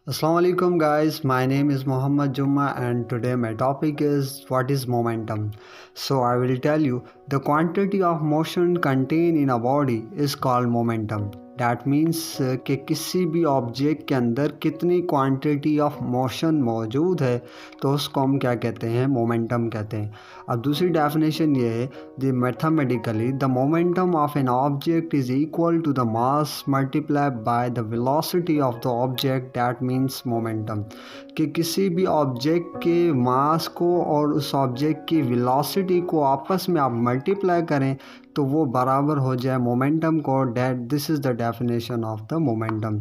Assalamu alaikum guys, my name is Muhammad Jumma and today my topic is what is momentum. So I will tell you the quantity of motion contained in a body is called momentum. That means कि किसी भी object के अंदर कितनी quantity of motion मौजूद है तो उसको हम क्या कहते हैं, मोमेंटम कहते हैं। अब दूसरी डेफिनेशन ये है the mathematically the momentum of an object is equal to the mass multiplied by the velocity of the object. That means momentum कि किसी भी ऑब्जेक्ट के मास को और उस ऑब्जेक्ट की वेलोसिटी को आपस में आप मल्टीप्लाई करें तो वो बराबर हो जाए मोमेंटम को। That this is the definition of the momentum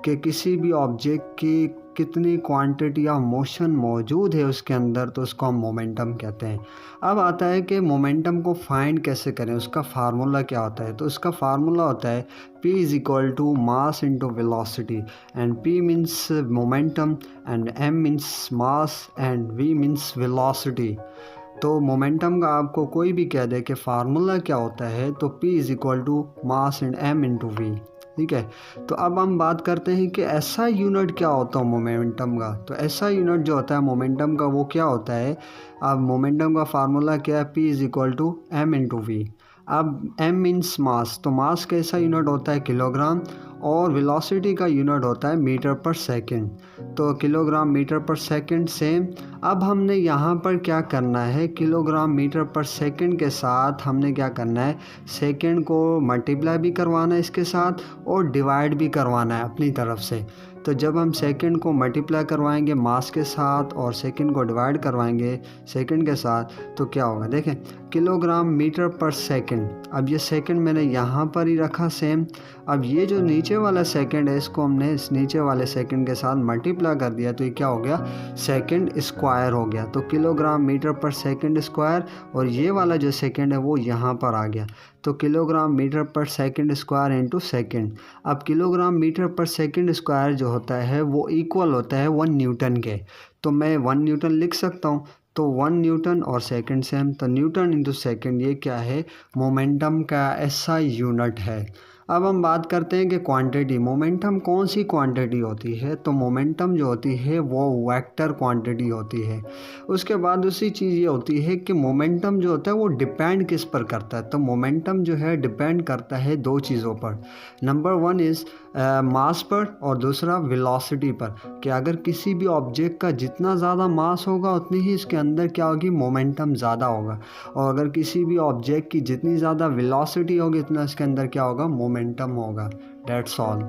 कि किसी भी ऑब्जेक्ट की कितनी क्वांटिटी ऑफ मोशन मौजूद है उसके अंदर तो उसको हम मोमेंटम कहते हैं। अब आता है कि मोमेंटम को फाइंड कैसे करें, उसका फार्मूला क्या होता है। तो उसका फार्मूला होता है P is equal to mass into velocity and P means momentum and M means mass and V means velocity. तो मोमेंटम का आपको कोई भी कह दे कि फार्मूला क्या होता है तो P is equal to mass and M into V. ठीक है, तो अब हम बात करते हैं कि ऐसा यूनिट क्या होता है मोमेंटम का। तो ऐसा यूनिट जो होता है मोमेंटम का वो क्या होता है। अब मोमेंटम का फार्मूला क्या है, P is equal to M into V. अब M मीन्स मास, तो मास का ऐसा यूनिट होता है किलोग्राम और वेलोसिटी का यूनिट होता है मीटर पर सेकंड। तो किलोग्राम मीटर पर सेकंड सेम। अब हमने यहाँ पर क्या करना है, किलोग्राम मीटर पर सेकंड के साथ हमने क्या करना है, सेकंड को मल्टीप्लाई भी करवाना है इसके साथ और डिवाइड भी करवाना है अपनी तरफ से। तो जब हम सेकंड को मल्टीप्लाई करवाएंगे मास के साथ और सेकंड को डिवाइड करवाएंगे सेकंड के साथ तो क्या होगा, देखें किलोग्राम मीटर पर सेकंड। अब ये सेकंड मैंने यहाँ पर ही रखा सेम। अब ये जो नीचे वाला सेकंड है इसको हमने इस नीचे वाले सेकंड के साथ मल्टीप्लाई कर दिया तो ये क्या हो गया, सेकंड स्क्वायर हो गया। तो किलोग्राम मीटर पर सेकंड स्क्वायर और ये वाला जो सेकंड है वो यहाँ पर आ गया। तो किलोग्राम मीटर पर सेकंड स्क्वायर इंटू सेकंड। अब किलोग्राम मीटर पर सेकंड स्क्वायर जो होता है वो इक्वल होता है 1 न्यूटन के। तो मैं 1 न्यूटन लिख सकता हूँ। तो 1 न्यूटन और सेकंड सेम, तो न्यूटन इंटू सेकंड ये क्या है, मोमेंटम का ऐसा यूनिट है। अब हम बात करते हैं कि क्वांटिटी, मोमेंटम कौन सी क्वांटिटी होती है। तो मोमेंटम जो होती है वो वेक्टर क्वांटिटी होती है। उसके बाद दूसरी चीज़ ये होती है कि मोमेंटम जो होता है वो डिपेंड किस पर करता है। तो मोमेंटम जो है डिपेंड करता है 2 चीज़ों पर। नंबर 1 इज़ मास पर और दूसरा वेलोसिटी पर, कि अगर किसी भी ऑब्जेक्ट का जितना ज़्यादा मास होगा उतनी ही इसके अंदर क्या होगी, मोमेंटम ज़्यादा होगा। और अगर किसी भी ऑब्जेक्ट की जितनी ज़्यादा वेलोसिटी होगी उतना इसके अंदर क्या होगा, मोमेंटम होगा। That's all.